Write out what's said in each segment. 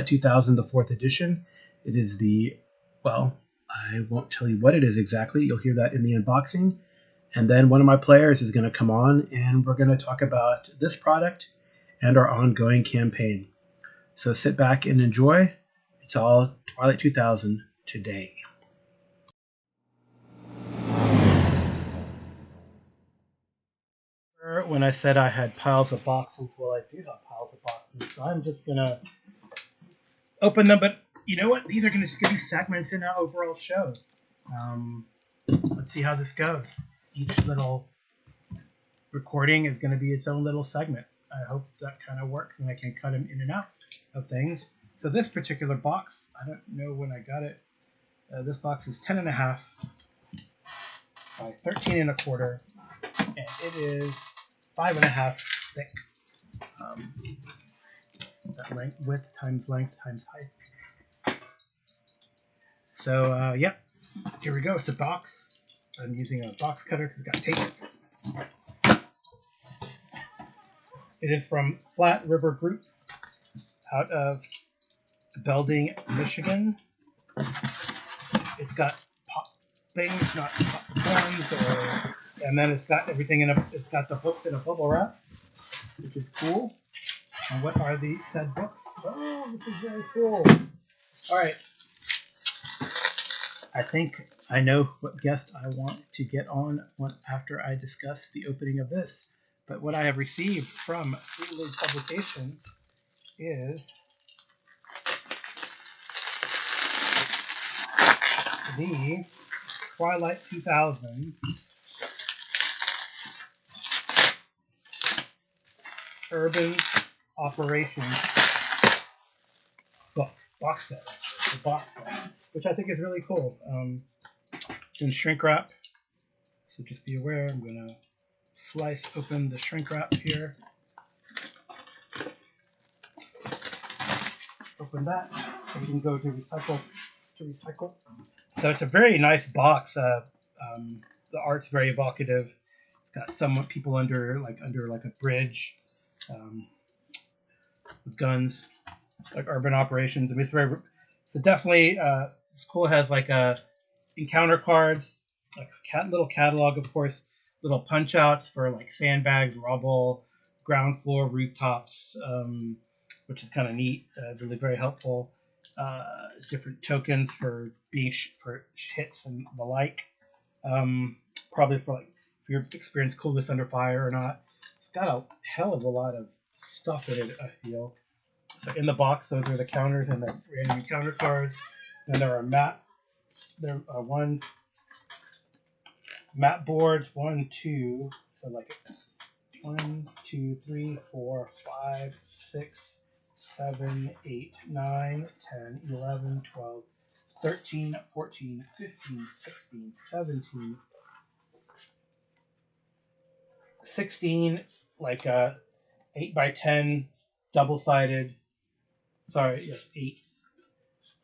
2000, the 4th edition. It is the, well, I won't tell you what it is exactly. You'll hear that in the unboxing. And then one of my players is going to come on and we're going to talk about this product and our ongoing campaign. So sit back and enjoy. It's all Twilight 2000 today. When I said I had piles of boxes, well, I do have piles of boxes. So I'm just going to open them. But you know what? These are going to just be segments in our overall show. Let's see how this goes. Each little recording is going to be its own little segment. I hope that kind of works and I can cut them in and out of things. So this particular box, I don't know when I got it. This box is 10.5 by 13.25, and it is 5.5 thick. That length, width times length times height. So yeah, here we go. It's a box. I'm using a box cutter because it's got tape. It is from Flat River Group out of Belding, Michigan. It's got pop things, not popcorns, and then it's got everything in a. It's got the books in a bubble wrap, which is cool. And what are the said books? Oh, this is very cool. All right. I think I know what guest I want to get on after I discuss the opening of this. But what I have received from Freelink Publication is the Twilight 2000 Urban Operations box set. The box set, which I think is really cool. It's in shrink wrap, so just be aware. I'm going to slice open the shrink wrap here. Open that, so we can go to recycle. So it's a very nice box. The art's very evocative. It's got some people under a bridge with guns, like urban operations. I mean, it's definitely it's cool. It has like encounter cards, like little catalog, of course, little punch outs for like sandbags, rubble, ground floor, rooftops, which is kind of neat. Really very helpful. Different tokens for being for hits and the like. Probably for like if you're experienced coolness under fire or not. It's got a hell of a lot of stuff in it, I feel. So in the box, those are the counters and the random encounter cards. Then there are maps. There are map boards. 1, 2. So like 1, 2, 3, 4, 5, 6, 7, 8, 9, 10, 11, 12, 13, 14, 15, 16, 17, 16, like 8 by 10 double-sided. Sorry, yes, 8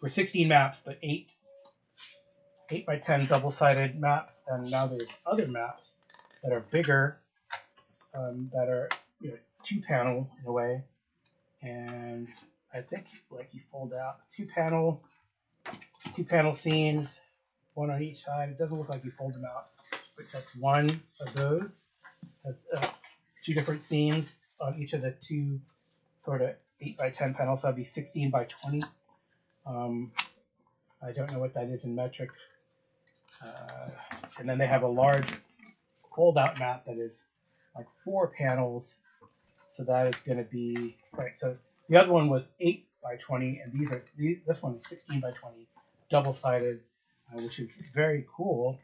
for 16 maps, but 8 by 10 double-sided maps. And now there's other maps that are bigger, that are 2-panel in a way. And I think like you fold out two panel scenes, one on each side. It doesn't look like you fold them out, but that's one of those. Has 2 different scenes on each of the 2 sort of 8 by 10 panels. So that'd be 16 by 20. I don't know what that is in metric. And then they have a large fold-out map that is like 4 panels. So that is going to be right. So the other one was 8 by 20, and this one is 16 by 20, double-sided, which is very cool.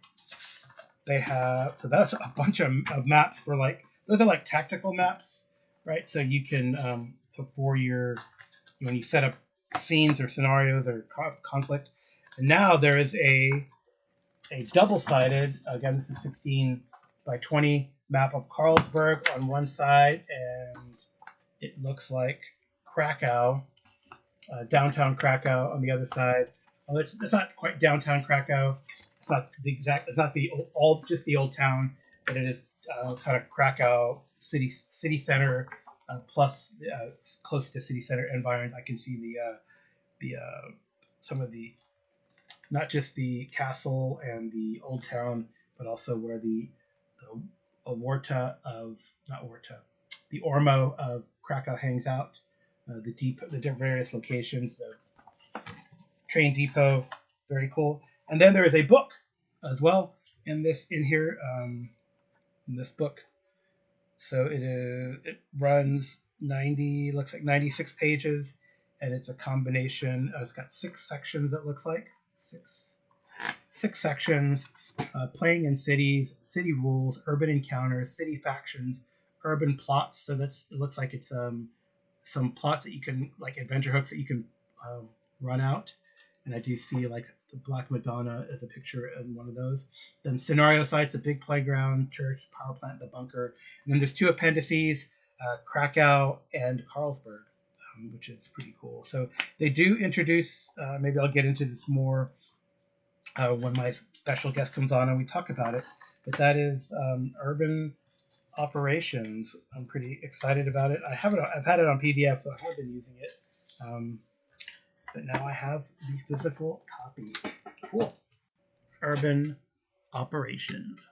They have that's a bunch of maps for those are like tactical maps, right? So you can for your when you set up scenes or scenarios or conflict. And now there is a double-sided, again, this is 16 by 20 map of Carlsberg on one side, and it looks like Krakow, downtown Krakow on the other side. Although it's not quite downtown Krakow. It's not the old town. but it is kind of Krakow city center plus close to city center environs. I can see the some of the not just the castle and the old town, but also where the Warta of not Warta, the Ormo of Krakow hangs out. The different various locations, the train depot, very cool. And then there is a book as well in this book. So it runs 96 pages, and it's a combination. It's got 6 sections. It looks like six sections. Playing in cities, city rules, urban encounters, city factions, urban plots. So it looks like it's some plots that you can, like adventure hooks that you can run out. And I do see like the Black Madonna as a picture in one of those. Then scenario sites, the big playground, church, power plant, the bunker. And then there's 2 appendices, Krakow and Carlsberg, which is pretty cool. So they do introduce, maybe I'll get into this more when my special guest comes on and we talk about it. But that is Urban Operations. I'm pretty excited about it. I've had it on PDF, so I haven't been using it. But now I have the physical copy. Cool. Urban Operations.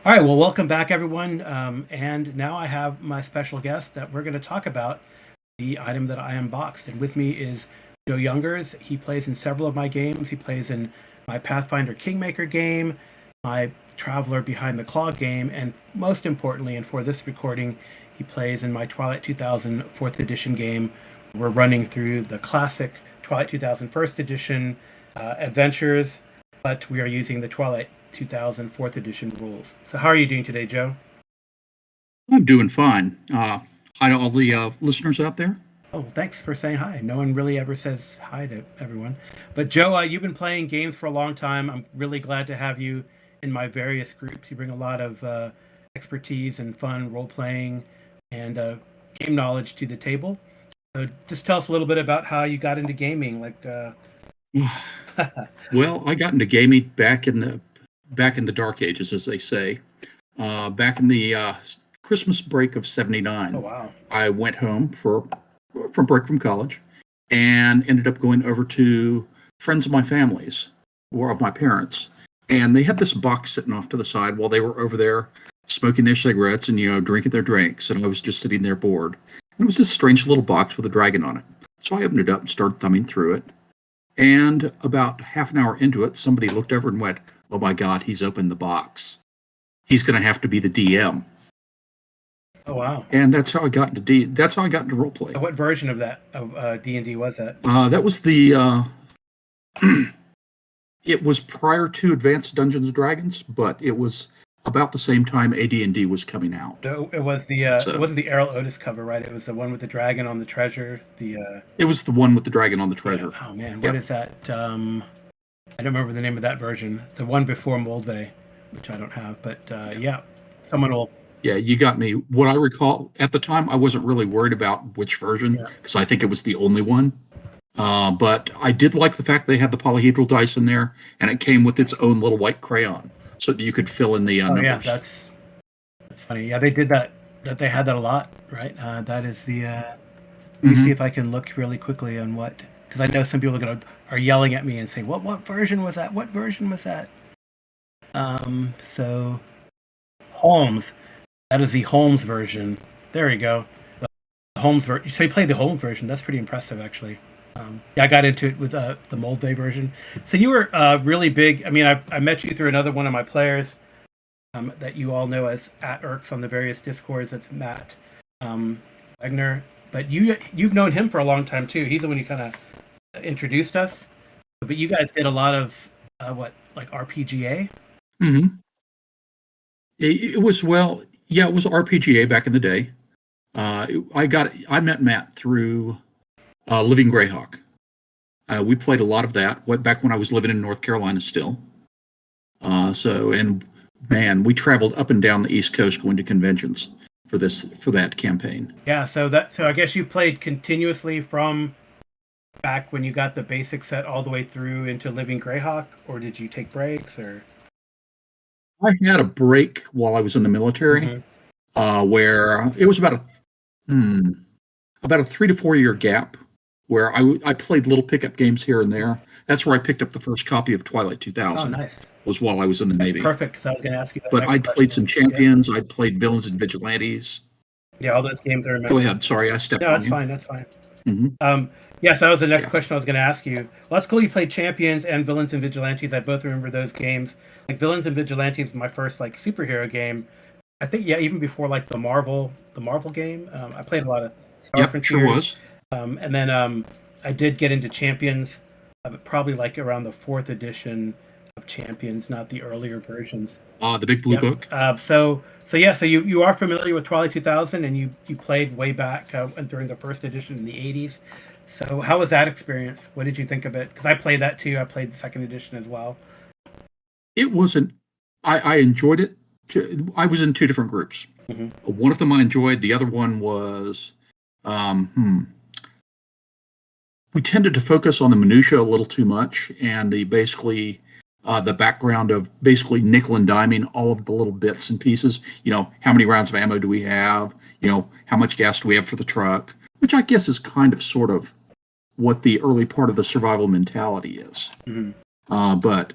All right, well, welcome back, everyone. And now I have my special guest that we're going to talk about the item that I unboxed. And with me is Joe Jungers. He plays in several of my games. He plays in my Pathfinder Kingmaker game, my Traveler Behind the Claw game, and most importantly, and for this recording, he plays in my Twilight 2000 4th edition game. We're running through the classic Twilight 2000 1st edition adventures, but we are using the Twilight 2000 4th edition rules. So how are you doing today, Joe? I'm doing fine. Hi to all the listeners out there. Oh, thanks for saying hi. No one really ever says hi to everyone. But Joe, you've been playing games for a long time. I'm really glad to have you in my various groups. You bring a lot of expertise and fun role-playing and game knowledge to the table. So just tell us a little bit about how you got into gaming. Well, I got into gaming back in the dark ages, as they say. Back in the Christmas break of '79. Oh, wow. I went home from break from college and ended up going over to friends of my family's or of my parents. And they had this box sitting off to the side while they were over there smoking their cigarettes and, drinking their drinks. And I was just sitting there bored. And it was this strange little box with a dragon on it. So I opened it up and started thumbing through it. And about half an hour into it, somebody looked over and went, "Oh my God, he's opened the box. He's going to have to be the DM." Oh, wow. And that's how I got into roleplay. What version of that of D&D was that? That was the it was prior to Advanced Dungeons and Dragons, but it was about the same time AD&D was coming out. So it was it wasn't the Errol Otis cover, right? It was the one with the dragon on the treasure. It was the one with the dragon on the treasure. Yeah. Oh man, what is that? I don't remember the name of that version. The one before Moldvay, which I don't have, but yeah, someone will. Yeah, you got me. What I recall at the time, I wasn't really worried about which version because I think it was the only one. But I did like the fact they had the polyhedral dice in there, and it came with its own little white crayon, so that you could fill in the numbers. Yeah, that's funny. Yeah, they did that. That they had that a lot, right? That is the. Let me see if I can look really quickly on what, because I know some people are yelling at me and saying, "What version was that? What version was that?" So Holmes. That is the Holmes version. There we go. The Holmes version. So you played the Holmes version. That's pretty impressive, actually. Yeah, I got into it with the Moldvay version. So you were really big. I mean, I met you through another one of my players that you all know as @Irks on the various Discords. That's Matt Wagner. But you've known him for a long time, too. He's the one who kind of introduced us. But you guys did a lot of, like RPGA? Mm-hmm. It was RPGA back in the day. I met Matt through Living Greyhawk. We played a lot of that back when I was living in North Carolina still. We traveled up and down the East Coast going to conventions for that campaign. Yeah, so I guess you played continuously from back when you got the basic set all the way through into Living Greyhawk, or did you take breaks? Or I had a break while I was in the military, Mhm. where it was about a 3 to 4 year gap where I played little pickup games here and there. That's where I picked up the first copy of Twilight Oh, 2000. nice. Was while I was in the That's Navy. perfect because I was going to ask you that But next I'd played question. some Yeah, Champions. I'd played Villains and Vigilantes. yeah, all those games I Go remember. ahead. Sorry, I stepped No, on that's you. fine. That's fine. Hmm. Yeah, so that was the next Yeah. question I was going to ask you. Well, that's cool. You played Champions and Villains and Vigilantes. I both remember those games. Like Villains and Vigilantes was my first like superhero game. I think yeah, even before like the Marvel game. I played a lot of Star Yep, sure Frontiers, was. and then I did get into Champions, probably like around the fourth edition of Champions, not the earlier versions. The Big Blue Yep. Book. So yeah, so you are familiar with Twilight 2000, and you played way back during the first edition in the 80s. So how was that experience? What did you think of it? Because I played that too. I played the second edition as well. It wasn't. I enjoyed it. I was in two different groups. Hmm. One of them I enjoyed. The other one was. Um, hmm, we tended to focus on the minutia a little too much, and the background of basically nickel and diming all of the little bits and pieces. How many rounds of ammo do we have? How much gas do we have for the truck? Which I guess is kind of sort of what the early part of the survival mentality is. Hmm. But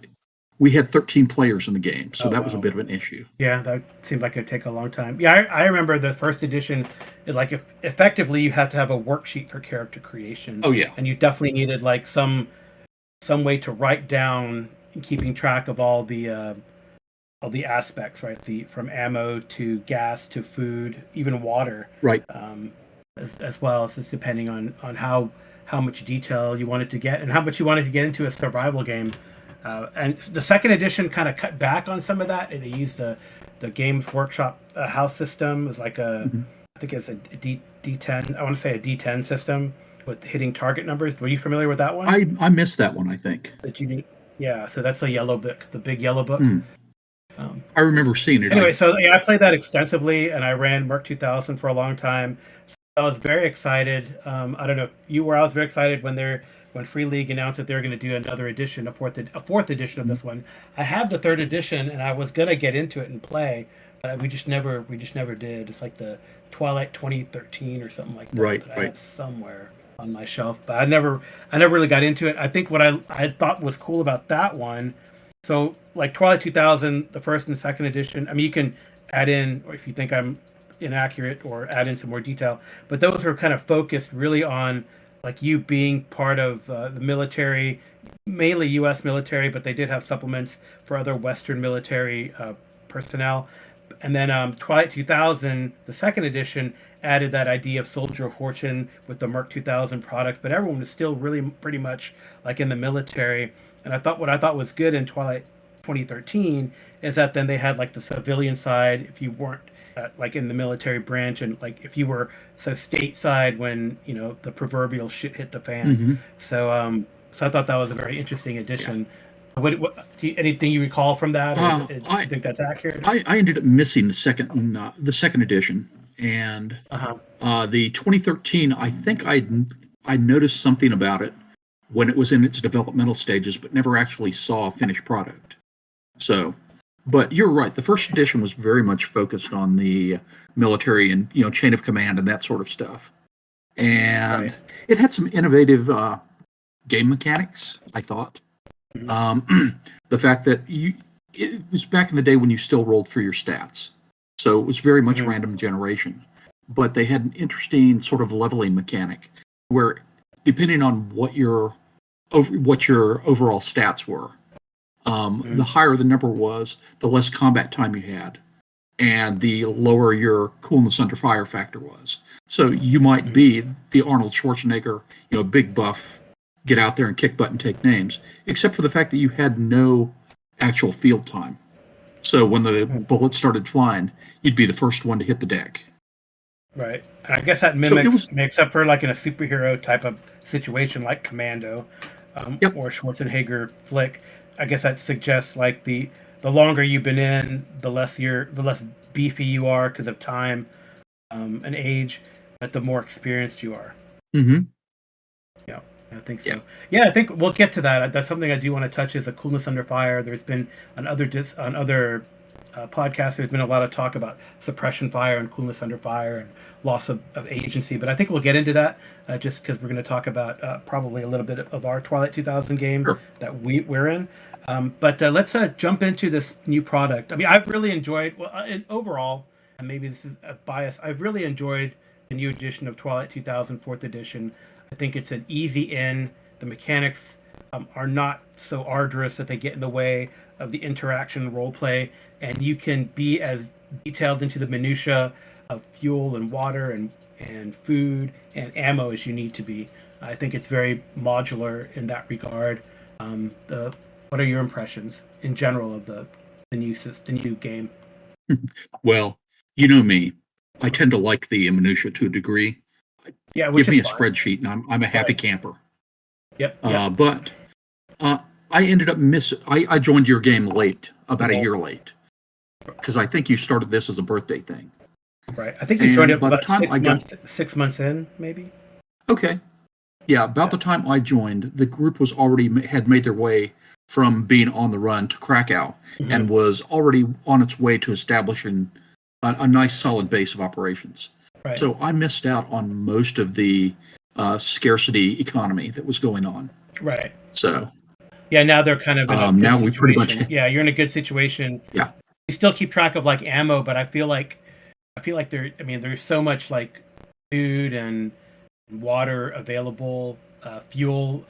we had 13 players in the game, so Oh that was a wow. bit of an issue. Yeah, that seemed like it'd take a long time. Yeah, I remember the first edition is like if, effectively you had to have a worksheet for character creation, Oh yeah, and you definitely needed like some way to write down keeping track of all the aspects, right? The from ammo to gas to food, even water, right. um, as well as just depending on how much detail you wanted to get and how much you wanted to get into a survival game. And the second edition kind of cut back on some of that. They used the Games Workshop house system as like Mhm. I think it's a D10. I want to say a D10 system with hitting target numbers. Were you familiar with that one? I missed that one, I think. That you need. Yeah, so that's the yellow book, the big yellow book. Hmm. Um, I remember seeing it. anyway, so yeah, I played that extensively, and I ran Merc 2000 for a long time. So I was very excited. I don't know if you were. I was very excited when Free League announced that they were going to do another edition, a fourth edition of this one. I have the third edition, and I was gonna get into it and play, but we just never did. It's like the Twilight 2013 or something like that Right, that I right. have somewhere on my shelf, but I never really got into it. I think what I thought was cool about that one, so like Twilight 2000, the first and second edition. I mean, you can add in, or if you think I'm inaccurate, or add in some more detail. But those were kind of focused really on like you being part of the military, mainly U.S. military, but they did have supplements for other Western military personnel. And then Twilight 2000, the second edition, added that idea of Soldier of Fortune with the Merc 2000 products, but everyone was still really pretty much like in the military. And I thought what I thought was good in Twilight 2013 is that then they had like the civilian side if you weren't like in the military branch, and like if you were so stateside when the proverbial shit hit the fan. Hmm. So I thought that was a very interesting Yeah. addition. Anything you recall from that, or Uh, do you I think that's accurate? I ended up missing the second edition, and Uh huh. the 2013. I think I noticed something about it when it was in its developmental stages, but never actually saw a finished product. So, but you're right. The first edition was very much focused on the military and chain of command and that sort of stuff, and Right. it had some innovative game mechanics. I thought Mhm. the fact that it was back in the day when you still rolled for your stats, so it was very much Mhm. random generation. But they had an interesting sort of leveling mechanic where, depending on what your overall stats were, the Mhm. higher the number was, the less combat time you had, and the lower your coolness under fire factor was. So you might Mhm. be the Arnold Schwarzenegger, big buff, get out there and kick butt and take names, except for the fact that you had no actual field time. So when the Mhm. bullets started flying, you'd be the first one to hit the deck. Right. I guess that So it mimics, was, except for like in a superhero type of situation like Commando, yep. or Schwarzenegger flick. I guess that suggests like the longer you've been in, the less beefy you are because of time and age, but the more experienced you are. Hmm. Yeah. I think Yeah. so. Yeah, I think we'll get to that. That's something I do want to touch is a coolness under fire. There's been on other podcasts. There's been a lot of talk about suppression fire and coolness under fire and loss of agency. But I think we'll get into that just because we're going to talk about probably a little bit of our Twilight 2000 game Sure. that we're in. But let's jump into this new product. I mean, I've really enjoyed. Well, overall, and maybe this is a bias. I've really enjoyed the new edition of Twilight 2000 Fourth Edition. I think it's an easy in. The mechanics are not so arduous that they get in the way of the interaction role play, and you can be as detailed into the minutia of fuel and water and food and ammo as you need to be. I think it's very modular in that regard. What are your impressions in general of the new game? Well, you know me. I tend to like the minutia to a degree. Yeah, which Give me a is fine. spreadsheet, and I'm a happy Right. camper. Yep. Yep. But I ended up I joined your game late, about a Okay. year late, because I think you started this as a birthday thing. Right. I think you joined And it by the about time I got 6 months in, maybe. okay, yeah, about Yeah. the time I joined, the group was already had made their way from being on the run to Krakow, Mhm. and was already on its way to establishing a nice solid base of operations. Right. So I missed out on most of the scarcity economy that was going on. Right. So Yeah. Now they're kind of in a good now we pretty much situation. Yeah, you're in a good situation. yeah. You still keep track of like ammo, but I feel like there. I mean, there's so much like food and water available. Fuel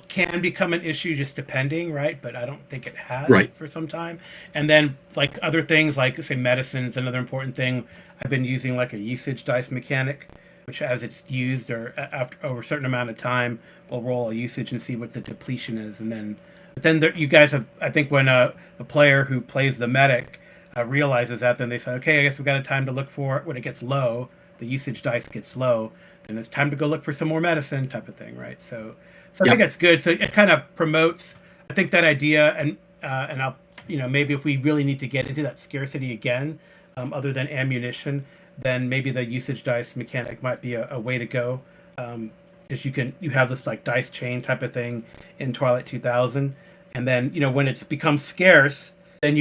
can become an issue just depending, right? But I don't think it has Right. for some time. And then like other things like say medicines, another important thing. I've been using like a usage dice mechanic, which as it's used or after over a certain amount of time, we'll roll a usage and see what the depletion is, and then. But then there, you guys have, I think, when the player who plays the medic realizes that, then they say, okay, I guess we've got a time to look for it when it gets low. The usage dice gets low, then it's time to go look for some more medicine, type of thing, right? So I think Yep. that's good. So it kind of promotes, I think, that idea, and I'll, maybe if we really need to get into that scarcity again, other than ammunition, then maybe the usage dice mechanic might be a way to go. Because you have this like dice chain type of thing in Twilight 2000, and then when it's becomes scarce, then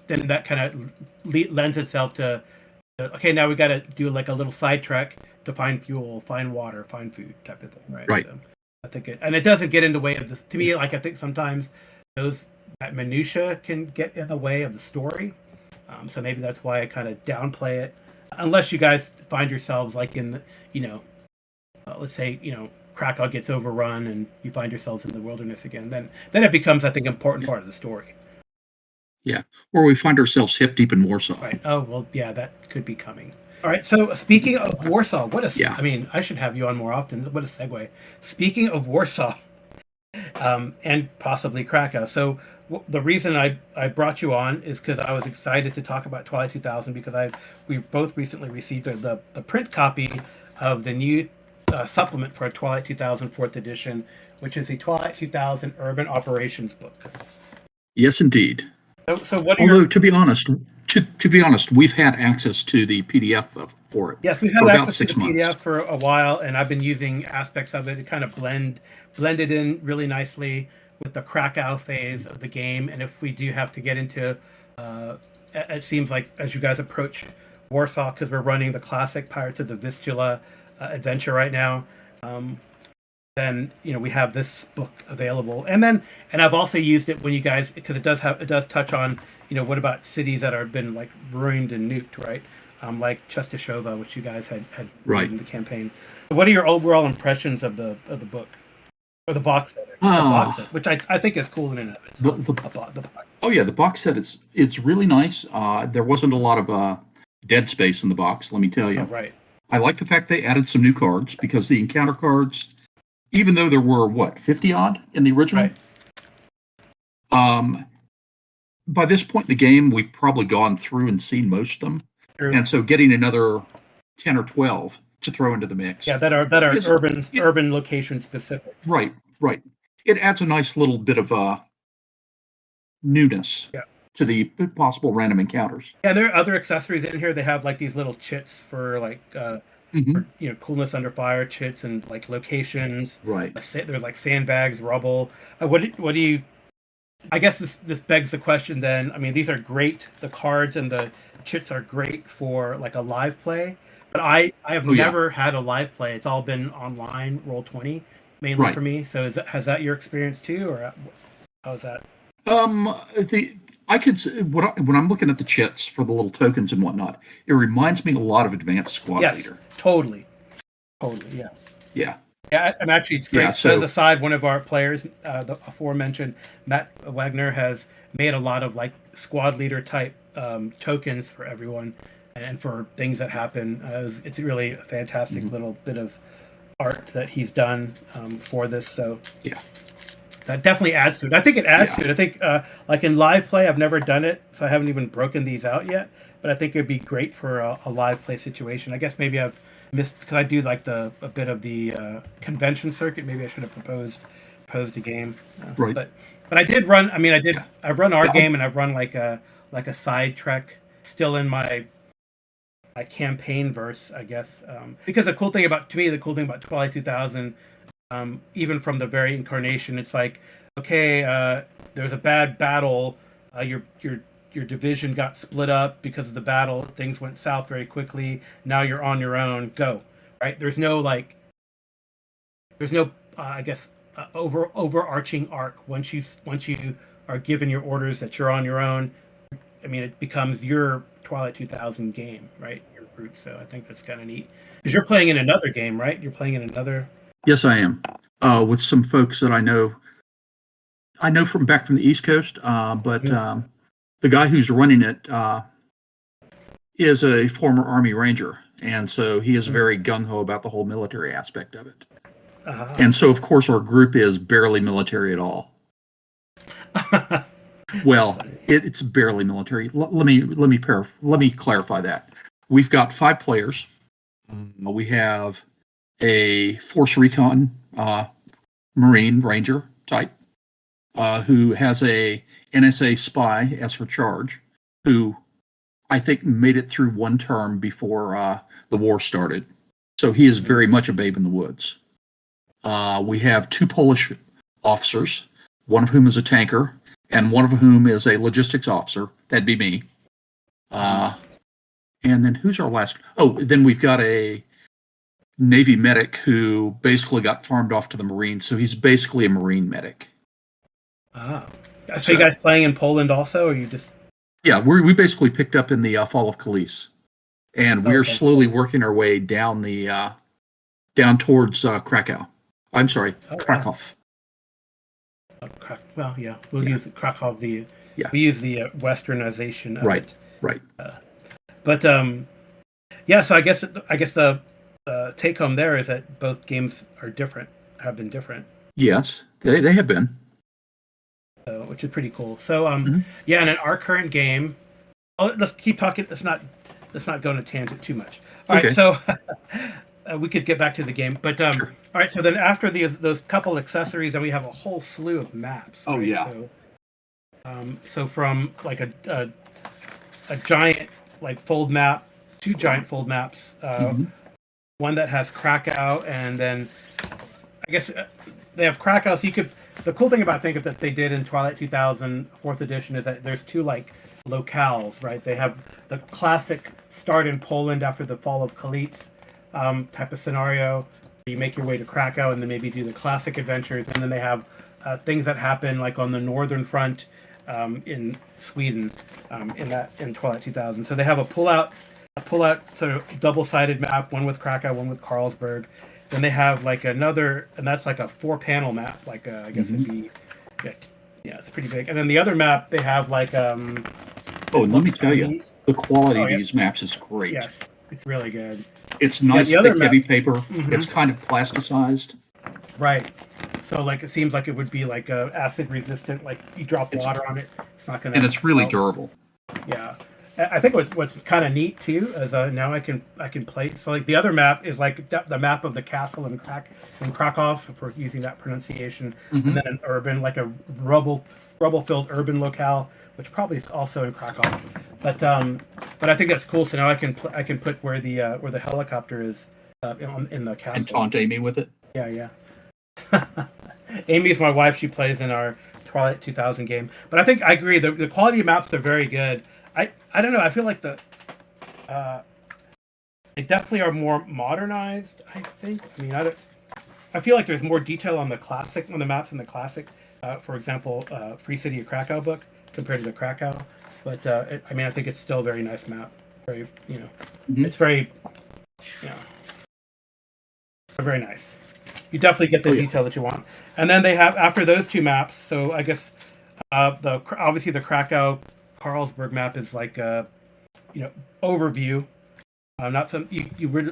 then that kind of lends itself to okay, now we got to do like a little side trek to find fuel, find water, find food type of thing, right? Right. So I think it doesn't get in the way of the, to me, like I think sometimes that minutia can get in the way of the story. So maybe that's why I kind of downplay it, unless you guys find yourselves like in the, let's say Krakow gets overrun and you find yourselves in the wilderness again. Then it becomes, I think, an important part of the story. Yeah. Or we find ourselves hip deep in Warsaw. Right. Oh well, yeah, that could be coming. All right. So speaking of Warsaw, Yeah. I mean, I should have you on more often. What a segue. Speaking of Warsaw, and possibly Krakow. So the reason I brought you on is because I was excited to talk about Twilight 2000 because we both recently received the print copy of the new supplement for Twilight 2000 4th edition, which is the Twilight 2000 Urban Operations book. Yes, indeed. So what are Although to be honest, we've had access to the PDF for it. Yes, we've for had about access 6 to the months. PDF for a while, and I've been using aspects of it to kind of blended in really nicely with the Krakow phase of the game. And if we do have to get into, it seems like as you guys approach Warsaw, because we're running the classic Pirates of the Vistula adventure right now, then we have this book available. And I've also used it when you guys, because it does touch on what about cities that have been like ruined and nuked, right? Like Chestashova, which you guys had Right. in the campaign. What are your overall impressions of the book or the box set? The box set, which I think is cool in and of itself. Oh yeah, the box set it's really nice. There wasn't a lot of dead space in the box, let me tell you. Oh, right. I like the fact they added some new cards because the encounter cards, even though there were 50 odd in the original, right. By this point in the game, we've probably gone through and seen most of them. True. And so getting another 10 or 12 to throw into the mix. Yeah, that are urban location specific. Right. It adds a nice little bit of newness to the possible random encounters. Yeah, there are other accessories in here. They have like these little chits for like Hmm. coolness under fire chits and like locations. Right. There's like sandbags, rubble. What do you? I guess this begs the question. Then I mean, these are great. The cards and the chits are great for like a live play. But I have Oh yeah. never had a live play. It's all been online, Roll20 mainly Right. for me. So has that your experience too, or how's that? The I could when I'm looking at the chits for the little tokens and whatnot, it reminds me a lot of Advanced Squad Yes, Leader. totally, totally, yeah. Yeah. Yeah, and actually, it's Yeah. great. As a So side, one of our players, the aforementioned Matt Wagner, has made a lot of like squad leader type tokens for everyone and for things that happen. It's really a fantastic mhm, little bit of art that he's done for this. So yeah. that definitely adds to it. I think it adds Yeah. to it. I think like in live play, I've never done it, so I haven't even broken these out yet. But I think it'd be great for a live play situation. I guess maybe I've missed because I do like a bit of the convention circuit. Maybe I should have proposed a game. Right. But I did run. I mean, Yeah. I've run our Yeah. game and I've run like a side trek still in my campaign verse, I guess. Because the cool thing about Twilight 2000, even from the very incarnation, it's like, okay, there's a bad battle. Your division got split up because of the battle. Things went south very quickly. Now you're on your own. Go, right? There's no I guess overarching arc once you are given your orders that you're on your own. I mean, it becomes your Twilight 2000 game, right? Your group. So I think that's kind of neat because you're playing in another game, right? You're playing in another. Yes, I am. With some folks that I know. I know from back from the East Coast, but the guy who's running it is a former Army Ranger, and so he is very gung ho about the whole military aspect of it. And so, of course, our group is barely military at all. Well, it's barely military. Let me clarify that. We've got 5 players. We have a Force Recon Marine Ranger type who has a NSA spy as her charge, who I think made it through one term before the war started. So he is very much a babe in the woods. We have 2 Polish officers, one of whom is a tanker, and one of whom is a logistics officer. That'd be me. And then who's our last? Oh, then we've got a Navy medic who basically got farmed off to the Marines. So he's basically a Marine medic. So you guys playing in Poland also, or you just? Yeah, we basically picked up in the fall of Kalisz, and we're slowly working our way down the down towards Krakow. I'm sorry, Krakow. Well, yeah, we'll use Krakow. We use the westernization of right, it. Right. But yeah. So I guess the take home there is that both games are different. Have been different. Yes, they have been. So, which is pretty cool. So yeah, and in our current game, let's keep talking. Let's not go on a tangent too much. All right, so we could get back to the game, but sure. All right. So then after those couple accessories, then we have a whole slew of maps. Oh right? yeah. So from like a giant like fold map, 2 giant fold maps, one that has Krakow, and then I guess they have Krakow. So you could. The cool thing about that they did in Twilight 2000 4th edition is that there's 2 like locales, right? They have the classic start in Poland after the fall of Kalisz type of scenario. You make your way to Krakow and then maybe do the classic adventures, and then they have things that happen like on the northern front in Sweden in Twilight 2000. So they have a pull out sort of double-sided map, one with Krakow, one with Carlsberg. Then they have like another, and that's like a 4-panel map. Like I guess it'd be, yeah, it's pretty big. And then the other map they have like and let me tell you, the quality of these maps is great. Yes, it's really good. It's nice, thick, heavy paper. It's kind of plasticized. Right. So like it seems like it would be like acid resistant. Like you drop water on it, it's not gonna. And it's really durable. Yeah. I think what's kind of neat too is now I can play. So like the other map is like the map of the castle in Krakow for using that pronunciation, and then an urban like a rubble filled urban locale, which probably is also in Krakow. But I think that's cool. So now I can put where the helicopter is in the castle. And taunt Amy with it. Yeah. Amy's my wife. She plays in our Twilight 2000 game. But I think I agree. The quality of maps are very good. I don't know. I feel like they definitely are more modernized. I think. I mean, I feel like there's more detail on the maps in the classic. For example, Free City of Krakow book compared to the Krakow. But I think it's still a very nice map. Very, it's very, very nice. You definitely get the detail that you want. And then they have, after those two maps, so I guess obviously the Krakow Carlsberg map is like overview. Not some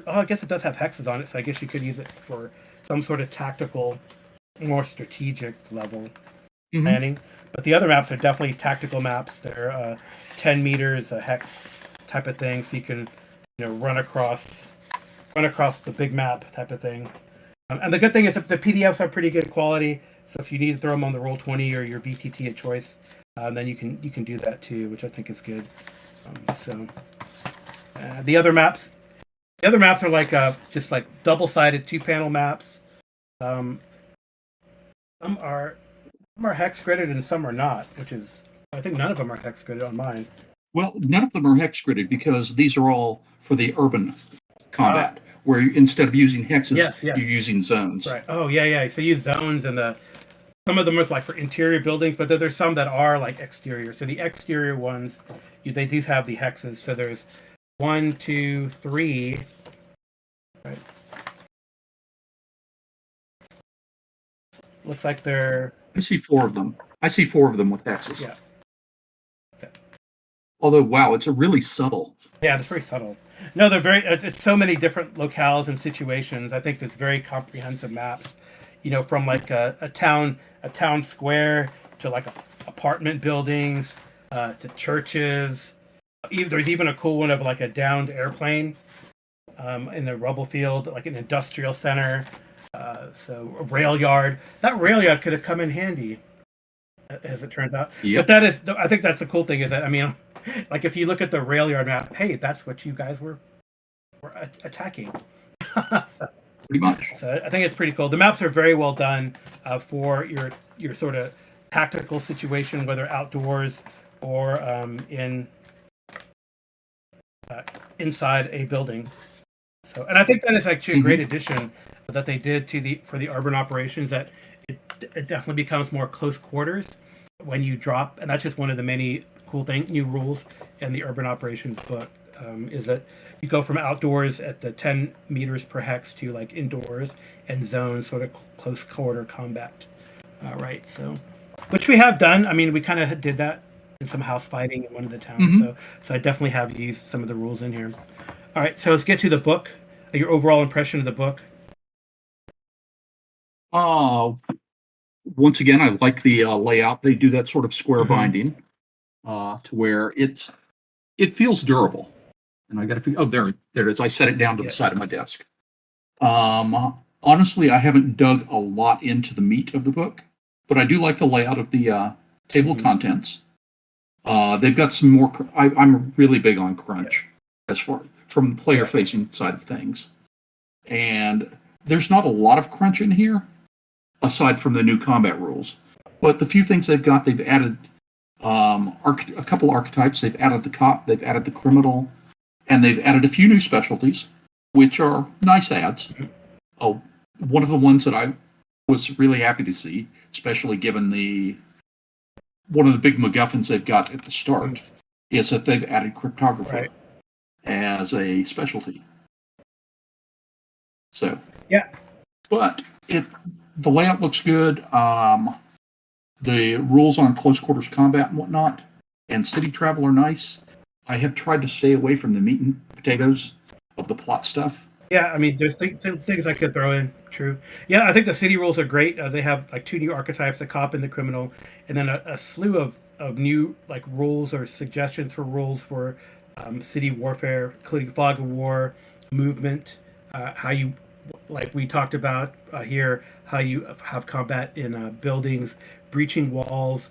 I guess it does have hexes on it, so I guess you could use it for some sort of tactical, more strategic level planning. But the other maps are definitely tactical maps. They're 10 meters a hex type of thing, so you can run across the big map type of thing. And the good thing is that the PDFs are pretty good quality. So if you need to throw them on the Roll20 or your VTT of choice, then you can do that too, which I think is good. The other maps are like just like double-sided 2-panel maps. Some are hex gridded and some are not, which is, I think none of them are hex gridded on mine. Well, none of them are hex gridded because these are all for the urban combat, where instead of using hexes, you're using zones. Right. Oh, yeah. So you use zones, and some of them are like for interior buildings, but there's some that are like exterior. So the exterior ones, they do have the hexes. So there's 1, 2, 3. Right. Looks like they're. I see 4 of them. I see 4 of them with hexes. Yeah. Okay. Although, wow, it's a really subtle. Yeah, it's very subtle. No, they're very. It's so many different locales and situations. I think it's very comprehensive maps. From like a town square to like apartment buildings to churches. There's even a cool one of like a downed airplane in a rubble field, like an industrial center. So a rail yard. That rail yard could have come in handy, as it turns out. Yep. But I think that's the cool thing is that, like if you look at the rail yard map, hey, that's what you guys were attacking. Pretty much. So I think it's pretty cool. The maps are very well done for your sort of tactical situation, whether outdoors or inside a building. So, and I think that is actually a great addition that they did for the urban operations. That it definitely becomes more close quarters when you drop, and that's just one of the many cool new rules in the urban operations book. Is that you go from outdoors at the 10 meters per hex to like indoors and zones, sort of close quarter combat. Right. So, which we have done. We kind of did that in some house fighting in one of the towns. So I definitely have used some of the rules in here. All right. So let's get to the book. Your overall impression of the book. Once again, I like the layout. They do that sort of square binding to where it feels durable. And I got to figure. Oh, there it is. I set it down to the side of my desk. Honestly, I haven't dug a lot into the meat of the book, but I do like the layout of the table of contents. They've got some more. I'm really big on crunch as far from the player-facing side of things, and there's not a lot of crunch in here, aside from the new combat rules. But the few things they've added a couple archetypes. They've added the cop. They've added the criminal. And they've added a few new specialties, which are nice adds. Oh, one of the ones that I was really happy to see, especially given one of the big MacGuffins they've got at the start, is that they've added cryptography as a specialty. So, but the layout looks good. The rules on close quarters combat and whatnot, and city travel are nice. I have tried to stay away from the meat and potatoes of the plot stuff. Yeah, there's things I could throw in. True. Yeah, I think the city rules are great. They have like 2 new archetypes, the cop and the criminal, and then a slew of new like rules or suggestions for rules for city warfare, including fog of war, movement, how you, like we talked about here, how you have combat in buildings, breaching walls,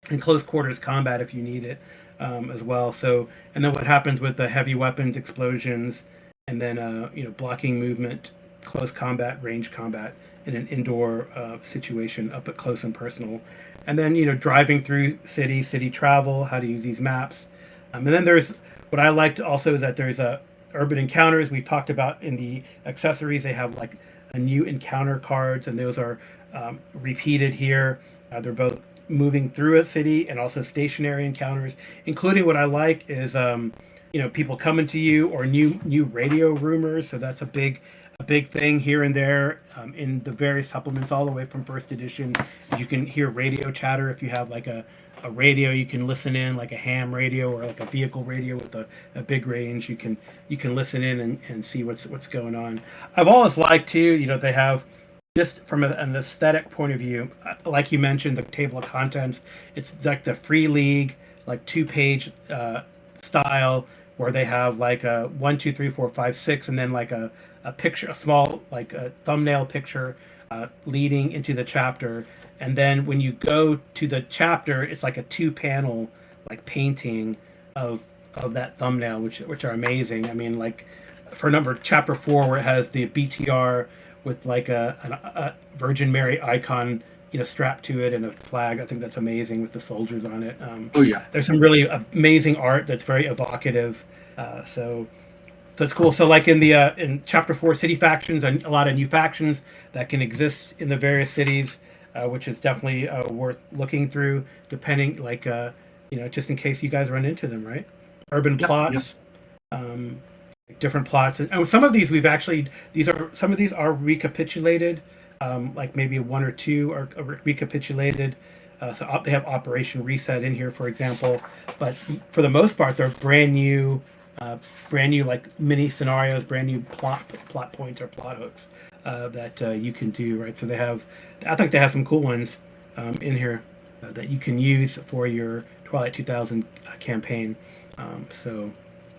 and close quarters combat if you need it. As well. So, and then what happens with the heavy weapons, explosions, and then blocking movement, close combat, range combat, in an indoor situation, up at close and personal, and then driving through city travel, how to use these maps, and then there's what I liked also is that there's a urban encounters we talked about in the accessories. They have like a new encounter cards, and those are repeated here. They're both moving through a city and also stationary encounters, including what I like is people coming to you or new radio rumors. So that's a big thing here and there in the various supplements, all the way from first edition. You can hear radio chatter if you have like a radio you can listen in, like a ham radio or like a vehicle radio with a big range. You can listen in and see what's going on. I've always liked too, they have, just from an aesthetic point of view, like you mentioned, the table of contents, it's like the free league, like 2-page style, where they have like a 1, 2, 3, 4, 5, 6, and then like a picture, a small like a thumbnail picture leading into the chapter. And then when you go to the chapter, it's like a 2-panel like painting of that thumbnail, which are amazing. I mean, like for chapter 4, where it has the BTR with like a Virgin Mary icon, strapped to it, and a flag. I think that's amazing with the soldiers on it. Oh yeah, there's some really amazing art that's very evocative. So it's cool. So like in chapter 4, city factions, and a lot of new factions that can exist in the various cities, which is definitely worth looking through, depending just in case you guys run into them, right? Urban plots. Different plots, and some of these some of these are recapitulated, like maybe 1 or 2 are recapitulated. So they have Operation Reset in here, for example, but for the most part they're brand new like mini scenarios, brand new plot points or plot hooks that you can do, right? So I think they have some cool ones in here that you can use for your Twilight 2000 campaign.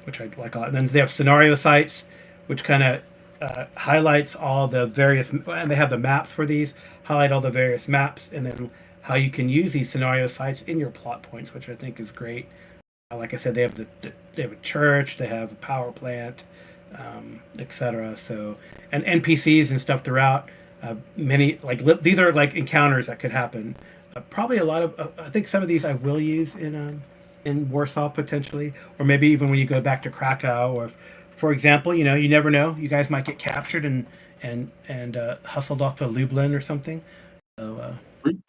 Which I like a lot. And then they have scenario sites, which kind of highlights all the various, and they have the maps for these, highlight all the various maps, and then how you can use these scenario sites in your plot points, which I think is great. Like I said, they have they have a church, they have a power plant, etc. So, and NPCs and stuff throughout. Many these are like encounters that could happen. Probably a lot of I think some of these I will use in Warsaw potentially, or maybe even when you go back to Krakow, or for example, you never know, you guys might get captured and hustled off to Lublin or something. So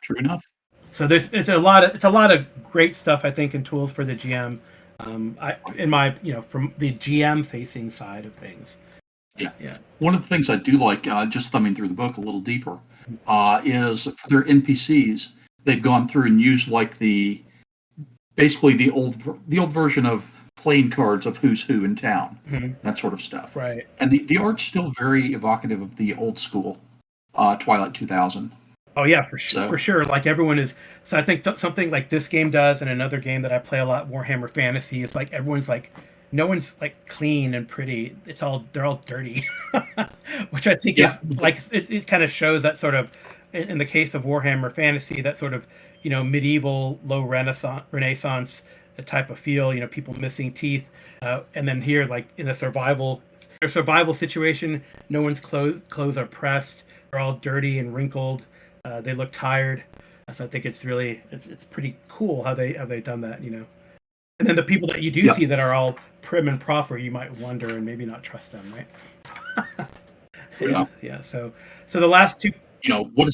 true enough. So it's a lot of great stuff, I think, and tools for the GM. From the GM facing side of things. Yeah. One of the things I do like, just thumbing through the book a little deeper, is for their NPCs, they've gone through and used like basically the old version of playing cards of who's who in town, that sort of stuff. Right. And the art's still very evocative of the old school Twilight 2000. Oh yeah, for sure. Like everyone is. So I think something like this game does, and another game that I play a lot, Warhammer Fantasy, is like everyone's like, no one's like clean and pretty. They're all dirty, which I think is like it kind of shows that sort of, in the case of Warhammer Fantasy, that sort of medieval low Renaissance type of feel. People missing teeth, and then here like in a survival situation, no one's clothes are pressed. They're all dirty and wrinkled. They look tired. So I think it's pretty cool how they've done that. And then the people that you do see that are all prim and proper, you might wonder and maybe not trust them, right? Yeah. So the last two. What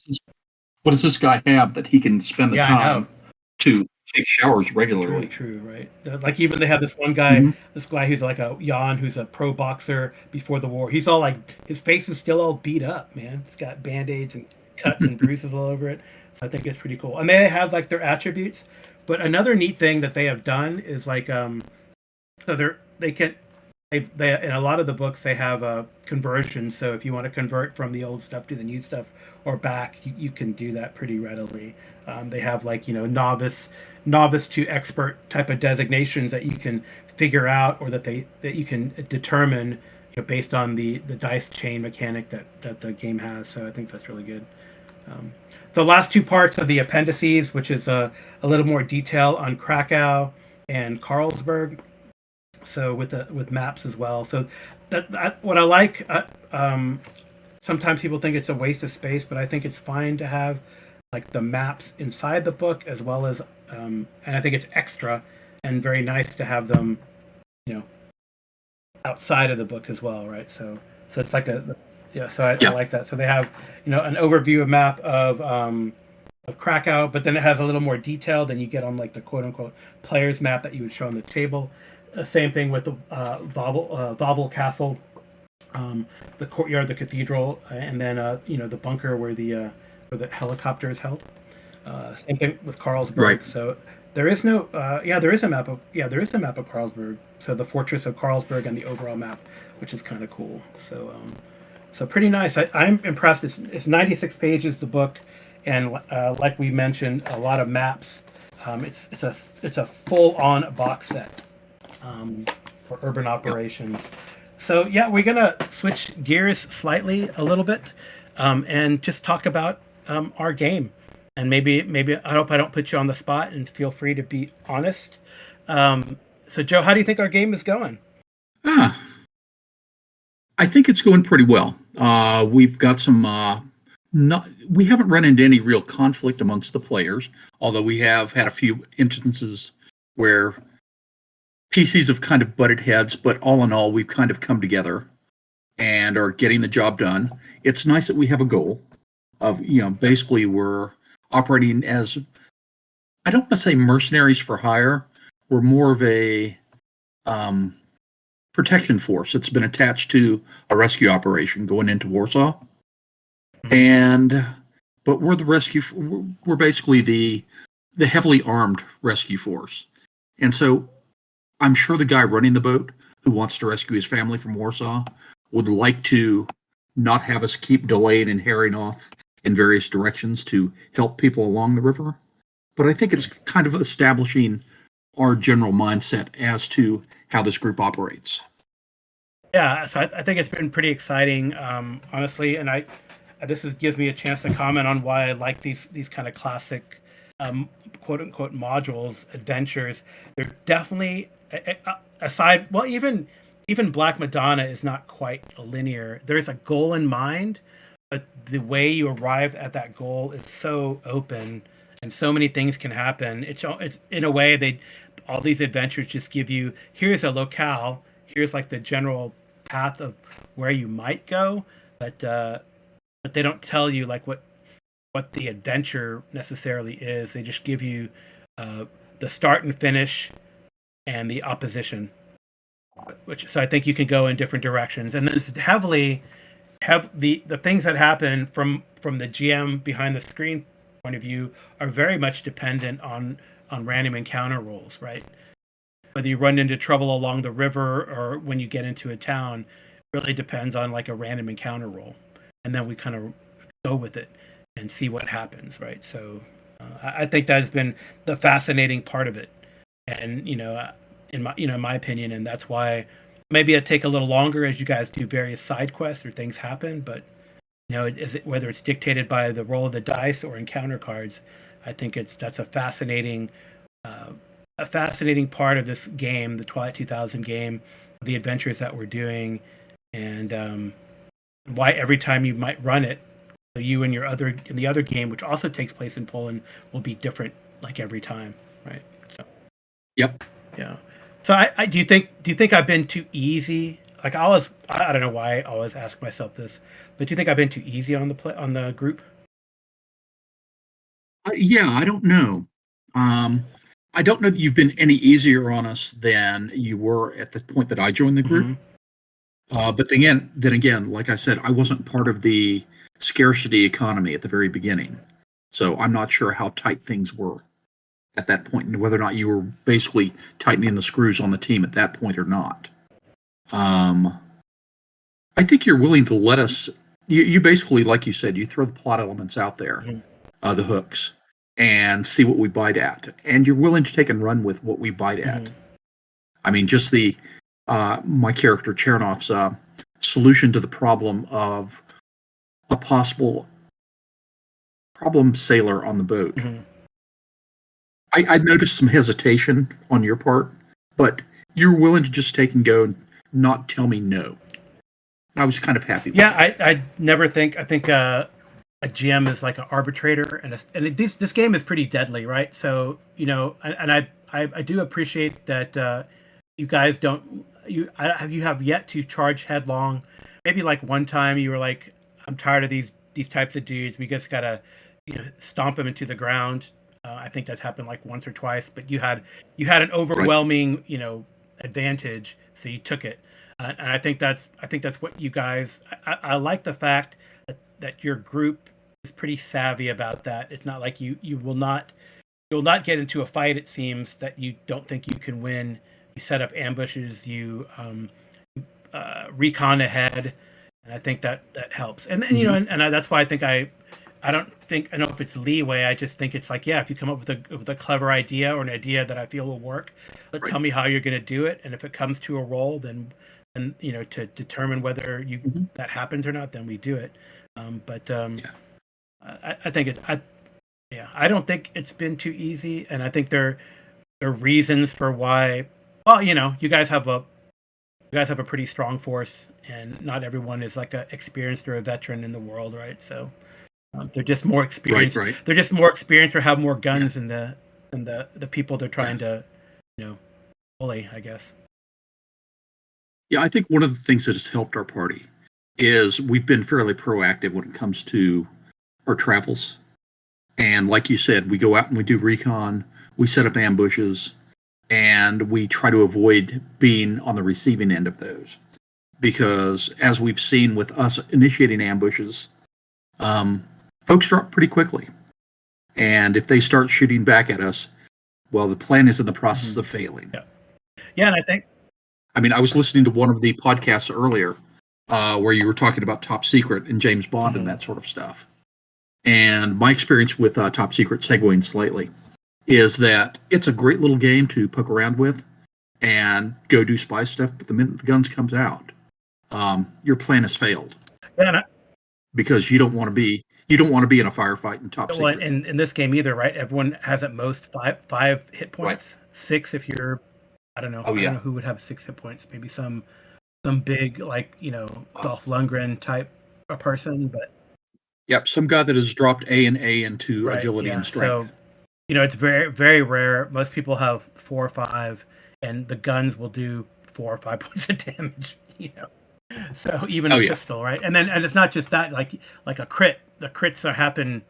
does this guy have that he can spend the time to take showers regularly? Really true, right? Like even they have this one guy, this guy who's like a Jan, who's a pro boxer before the war. He's all like, his face is still all beat up, man. It's got band-aids and cuts and bruises all over it. So I think it's pretty cool. And they have like their attributes. But another neat thing that they have done is like, so they in a lot of the books they have conversions. So if you want to convert from the old stuff to the new stuff or back, you can do that pretty readily. They have like novice to expert type of designations that you can figure out, or that you can determine based on the dice chain mechanic that the game has. So I think that's really good. The last two parts of the appendices, which is a little more detail on Krakow and Carlsberg. So with maps as well. So that what I like. Sometimes people think it's a waste of space, but I think it's fine to have like the maps inside the book as well as, and I think it's extra and very nice to have them, you know, outside of the book as well, right? So it's like yeah. So I Yeah. like that. So they have, an overview of map of Krakow, but then it has a little more detail than you get on like the quote unquote player's map that you would show on the table. Same thing with the Vavel Castle, the courtyard, the cathedral, and then the bunker where the helicopter is held. Same thing with Carlsberg. Right. So there is no there is a map of Carlsberg. So the fortress of Carlsberg and the overall map, which is kind of cool. So pretty nice. I'm impressed. It's 96 pages, the book, and like we mentioned, a lot of maps. It's a full on box set for urban operations. So yeah, we're gonna switch gears slightly a little bit, and just talk about our game. And maybe I hope I don't put you on the spot, and feel free to be honest. So Joe, how do you think our game is going? I think it's going pretty well. We've got some. We haven't run into any real conflict amongst the players, although we have had a few instances where PCs have kind of butted heads. But all in all, we've kind of come together and are getting the job done. It's nice that we have a goal of, basically we're operating as, I don't want to say mercenaries for hire. We're more of a protection force that's been attached to a rescue operation going into Warsaw. But we're the rescue. We're basically the heavily armed rescue force, and so I'm sure the guy running the boat who wants to rescue his family from Warsaw would like to not have us keep delaying and herring off in various directions to help people along the river. But I think it's kind of establishing our general mindset as to how this group operates. Yeah, so I think it's been pretty exciting, honestly, and gives me a chance to comment on why I like these kind of classic, quote unquote modules, adventures. They're definitely aside. Well, even Black Madonna is not quite linear. There's a goal in mind, but the way you arrive at that goal is so open, and so many things can happen. It's in a way all these adventures just give you, here's a locale, here's like the general path of where you might go, but they don't tell you like what the adventure necessarily is. They just give you the start and finish and the opposition, so I think you can go in different directions. And then it's heavily have the things that happen from the GM behind the screen point of view are very much dependent on random encounter rolls, right? Whether you run into trouble along the river or when you get into a town, really depends on like a random encounter roll, and then we kind of go with it and see what happens, right? So I think that has been the fascinating part of it, and in my opinion, and that's why maybe it take a little longer as you guys do various side quests or things happen, but whether it's dictated by the roll of the dice or encounter cards, I think that's a fascinating part of this game, the Twilight 2000 game, the adventures that we're doing, and why every time you might run it, you and in the other game, which also takes place in Poland, will be different like every time, right? So, yep. Yeah. So I do you think I've been too easy? Like I don't know why I always ask myself this, but do you think I've been too easy on the group? Yeah, I don't know. I don't know that you've been any easier on us than you were at the point that I joined the group. Mm-hmm. But then again, like I said, I wasn't part of the scarcity economy at the very beginning, so I'm not sure how tight things were at that point, and whether or not you were basically tightening the screws on the team at that point or not. I think you're willing to let us. You basically, like you said, you throw the plot elements out there, mm-hmm. The hooks, and see what we bite at, and you're willing to take and run with what we bite at. Mm-hmm. I mean, just my character Chernov's solution to the problem of a possible problem sailor on the boat. Mm-hmm. I noticed some hesitation on your part, but you're willing to just take and go and not tell me no. I was kind of happy with that. I never think, I think a GM is like an arbitrator, and this game is pretty deadly, right? So, and I do appreciate that you guys don't, you have yet to charge headlong. Maybe like one time you were like, I'm tired of these types of dudes. We just gotta, stomp them into the ground. I think that's happened like once or twice, but you had an overwhelming, advantage, so you took it. And I think that's what you guys. I like the fact that your group is pretty savvy about that. It's not like you will not get into a fight. It seems that you don't think you can win. You set up ambushes. You recon ahead, and I think that helps. And then, that's why I think I don't know if it's leeway. I just think it's like, if you come up with a clever idea or an idea that I feel will work, tell me how you're going to do it. And if it comes to a roll, then to determine whether that happens or not, then we do it. I think I don't think it's been too easy, and I think there are reasons for why. Well, you guys have a pretty strong force, and not everyone is like a experienced or a veteran in the world, right? So they're just more experienced. Right. They're just more experienced or have more guns than the people they're trying to bully, I guess. Yeah, I think one of the things that has helped our party is we've been fairly proactive when it comes to our travels. And like you said, we go out and we do recon, we set up ambushes, and we try to avoid being on the receiving end of those. Because as we've seen with us initiating ambushes, folks drop pretty quickly. And if they start shooting back at us, well, the plan is in the process of failing. Yeah, and I was listening to one of the podcasts earlier where you were talking about Top Secret and James Bond and that sort of stuff. And my experience with Top Secret, segueing slightly, is that it's a great little game to poke around with and go do spy stuff. But the minute the guns comes out, your plan has failed. Yeah, because you don't want to be in a firefight in Top Secret. Well, in this game either, right? Everyone has at most five hit points, 6 if you're. I don't know. I don't know who would have 6 hit points. Maybe some big, like, Dolph Lundgren type a person, but some guy that has dropped A and A into agility and strength. So, it's very, very rare. Most people have 4 or 5, and the guns will do 4 or 5 points of damage. So even a pistol, right? And it's not just that, like a crit. The crits happen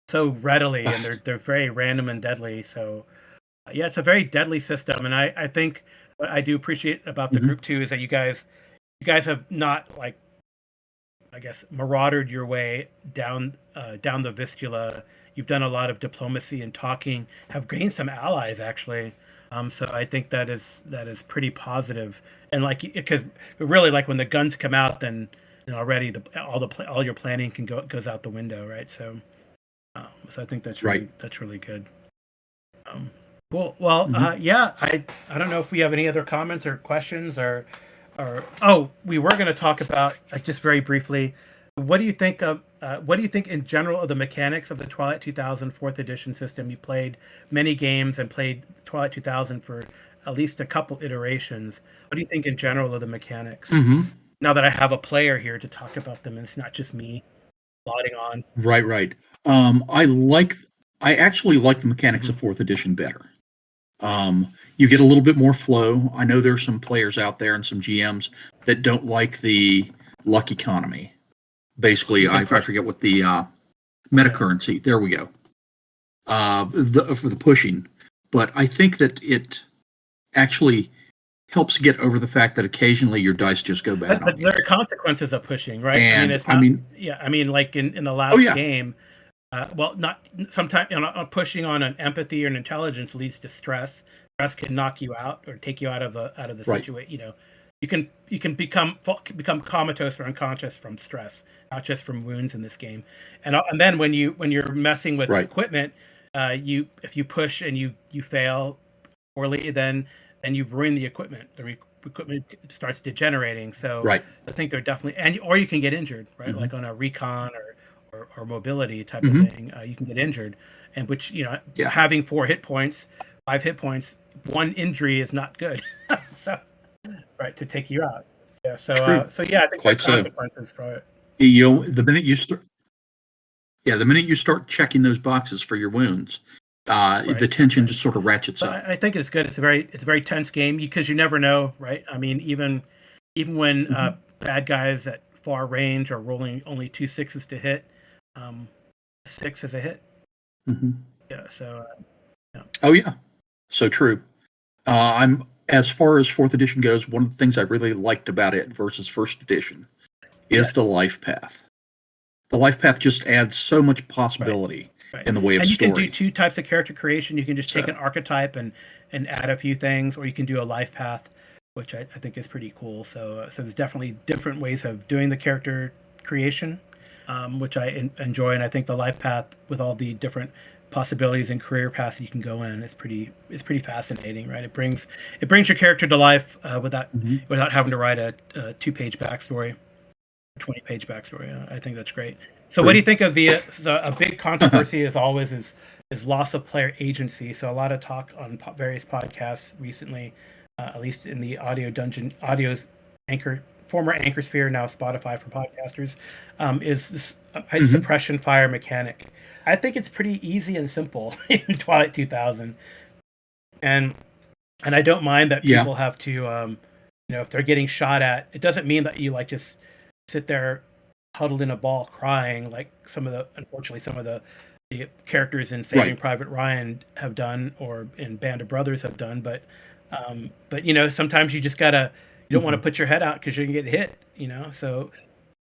so readily, and they're very random and deadly. So. It's a very deadly system, and I think what I do appreciate about the group too is that you guys have not, like, I guess, maraudered your way down the Vistula. You've done a lot of diplomacy and talking, have gained some allies actually. So I think that is pretty positive, and because really, like, when the guns come out, then already all your planning goes out the window, right? So I think that's really good. Cool. Well, I don't know if we have any other comments or questions or we were going to talk about, just very briefly, what do you think in general of the mechanics of the Twilight 2000 4th edition system? You played many games and played Twilight 2000 for at least a couple iterations. What do you think in general of the mechanics? Now that I have a player here to talk about them, and it's not just me plodding on. Right. I actually like the mechanics of 4th edition better. You get a little bit more flow. I know there's some players out there and some GMs that don't like the luck economy. Basically, I forget what the meta currency. There we go. For the pushing, but I think that it actually helps get over the fact that occasionally your dice just go bad. But there are consequences of pushing, right? And like in the last game. Not sometimes pushing on an empathy or an intelligence leads to stress. Stress can knock you out or take you out of the situation. You can become comatose or unconscious from stress, not just from wounds in this game. And then when you're messing with equipment, if you push and you fail poorly, then you ruin the equipment. The equipment starts degenerating. So I think they're definitely or you can get injured, right? Like on a recon or mobility type of thing, you can get injured, and which having 4 hit points, 5 hit points, 1 injury is not good. So right, to take you out. Yeah. True. So yeah, I think there's Quite so. consequences for it. You know, the minute you start checking those boxes for your wounds, the tension just sort of ratchets up. I think it's good. It's a very tense game because you never know, right? I mean, even when bad guys at far range are rolling only 2 6s to hit, 6 is a hit. Mm-hmm. Yeah. So. Yeah. Oh yeah, so true. I'm as far as fourth edition goes. One of the things I really liked about it versus first edition is the life path. The life path just adds so much possibility in the way of story. And you can do 2 types of character creation. You can just take an archetype and add a few things, or you can do a life path, which I think is pretty cool. So there's definitely different ways of doing the character creation, which I enjoy. And I think the life path with all the different possibilities and career paths you can go in is pretty fascinating, right? It brings your character to life without having to write a 2-page backstory. 20-page backstory. I think that's great. So what do you think of a big controversy as always is loss of player agency? So a lot of talk on various podcasts recently, at least in the audio's former Anchor Sphere, now Spotify for podcasters, is this suppression fire mechanic. I think it's pretty easy and simple in Twilight 2000, and I don't mind that people have to, if they're getting shot at, it doesn't mean that you just sit there huddled in a ball crying like unfortunately some of the characters in Saving Private Ryan have done, or in Band of Brothers have done, but sometimes you just you don't want to put your head out because you're gonna get hit, so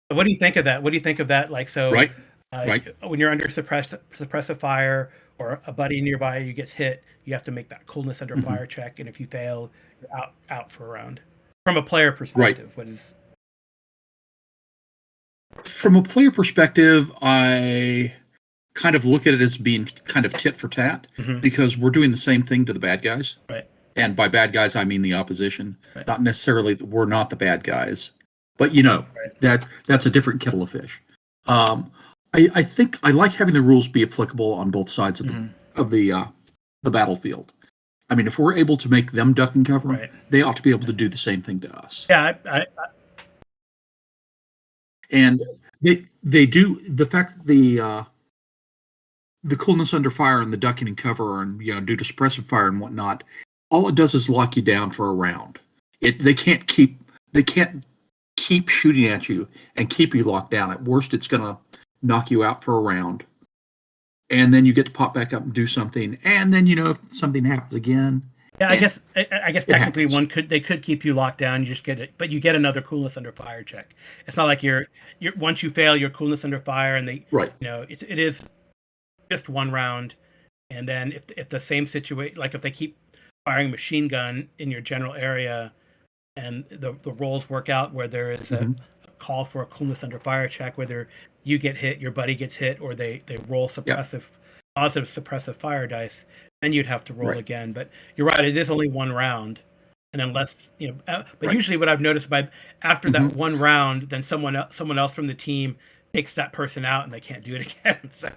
what do you think of that? What do you think of that? When you're under suppressive fire or a buddy nearby you gets hit, you have to make that coolness under fire check, and if you fail, you're out for a round. From a player perspective, what is... From a player perspective, I kind of look at it as being kind of tit for tat, because we're doing the same thing to the bad guys. Right. And by bad guys, I mean the opposition. Right. Not necessarily that we're not the bad guys, but that's a different kettle of fish. I think I like having the rules be applicable on both sides of the battlefield. I mean, if we're able to make them duck and cover, they ought to be able to do the same thing to us. Yeah, And they do. The fact that the coolness under fire and the ducking and cover and due to suppressive fire and whatnot, all it does is lock you down for a round. They can't keep shooting at you and keep you locked down. At worst, it's going to knock you out for a round, and then you get to pop back up and do something, and then if something happens again. Yeah, I guess technically they could keep you locked down. You just get it, but you get another coolness under fire check. It's not like you're once you fail your coolness under fire, and it is just one round, and then if the same situation, like if they keep firing machine gun in your general area, and the rolls work out where there is a call for a coolness under fire check, whether you get hit, your buddy gets hit, or they roll positive suppressive fire dice, then you'd have to roll again. But you're right, it is only one round, and unless but usually what I've noticed after that one round, then someone else from the team takes that person out and they can't do it again. So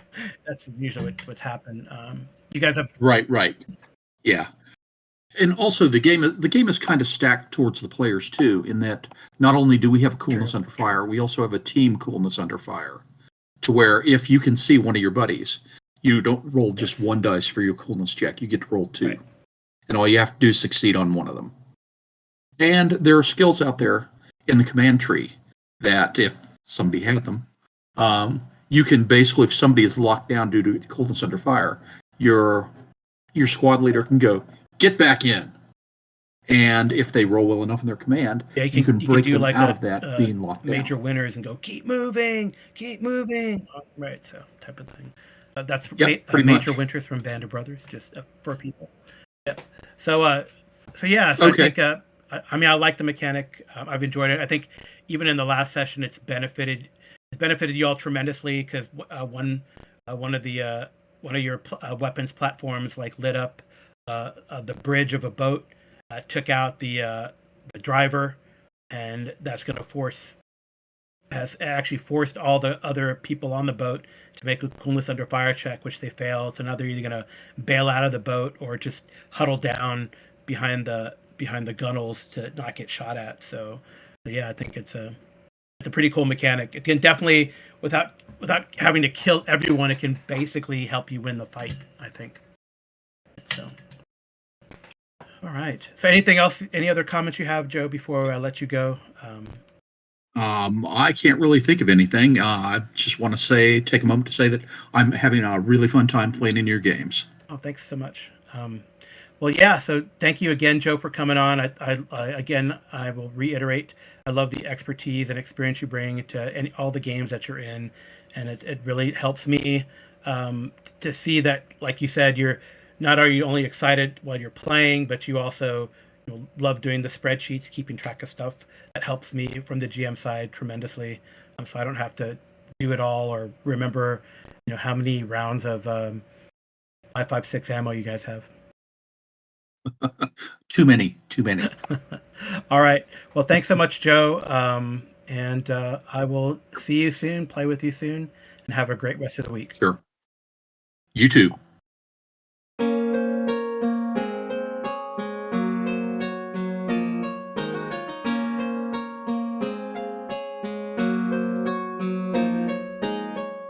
that's usually what's happened. You guys have right, yeah. And also the game is kind of stacked towards the players too, in that not only do we have a coolness under fire, we also have a team coolness under fire, to where if you can see one of your buddies, you don't roll just one dice for your coolness check. You get to roll 2. And all you have to do is succeed on one of them. And there are skills out there in the command tree that, if somebody had them, you can basically, if somebody is locked down due to coolness under fire, your squad leader can go, get back in. And if they roll well enough in their command, you can break them out of that being locked down. Major winners and go, keep moving. Right, so type of thing. That's pretty Major much. Winters from Band of Brothers, just for people. Yeah. So I think I like the mechanic. I've enjoyed it. I think even in the last session, it's benefited you all tremendously, because one of your weapons platforms lit up the bridge of a boat, took out the driver, and that's going to has actually forced all the other people on the boat to make a coolness under fire check, which they failed. So now they're either going to bail out of the boat or just huddle down behind the behind the gunnels to not get shot at. So yeah, I think it's a pretty cool mechanic. It can definitely, without having to kill everyone, it can basically help you win the fight, I think. So all right. So anything else? Any other comments you have, Joe, before I let you go? I can't really think of anything. I just want to take a moment to say that I'm having a really fun time playing in your games. Oh, thanks so much. Well, yeah. So thank you again, Joe, for coming on. Again, I will reiterate. I love the expertise and experience you bring to all the games that you're in, and it really helps me to see that, like you said, you're not are you only excited while you're playing, but you also love doing the spreadsheets, keeping track of stuff. That helps me from the GM side tremendously, so I don't have to do it all or remember, how many rounds of 5.56 ammo you guys have. Too many. All right. Well, thanks so much, Joe. And I will see you soon, play with you soon, and have a great rest of the week. Sure. You too.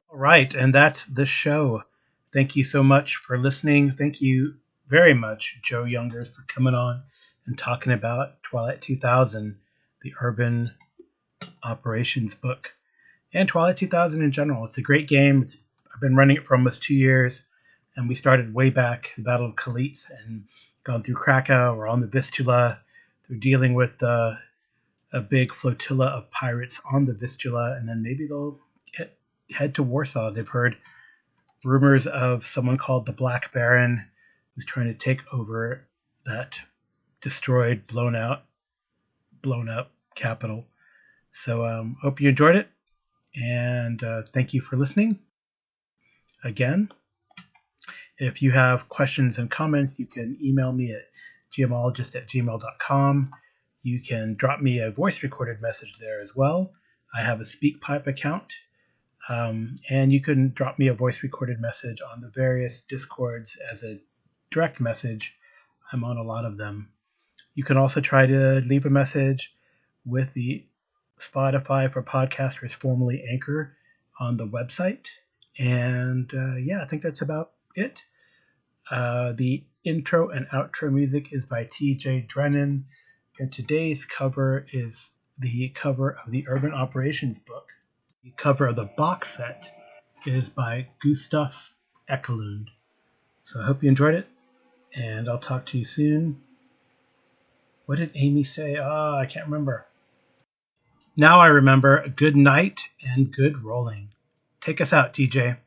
All right. And that's the show. Thank you so much for listening. Thank you very much, Joe Jungers, for coming on and talking about Twilight 2000, the Urban Operations book, and Twilight 2000 in general. It's a great game. I've been running it for almost 2 years, and we started way back, the Battle of Kalitz, and gone through Krakow. We're on the Vistula. They're dealing with a big flotilla of pirates on the Vistula, and then maybe they'll head to Warsaw. They've heard rumors of someone called the Black Baron who's trying to take over that destroyed, blown up capital. So hope you enjoyed it, and thank you for listening. Again, if you have questions and comments, you can email me at gmologist@gmail.com. You can drop me a voice recorded message there as well. I have a SpeakPipe account. And you can drop me a voice recorded message on the various Discords as a direct message. I'm on a lot of them. You can also try to leave a message with the Spotify for Podcasters, formerly Anchor, on the website. And yeah, I think that's about it. The intro and outro music is by TJ Drennan. And today's cover is the cover of the Urban Operations book. The cover of the box set is by Gustaf Ekelund. So I hope you enjoyed it, and I'll talk to you soon. What did Amy say? I can't remember. Now I remember. Good night and good rolling. Take us out, TJ.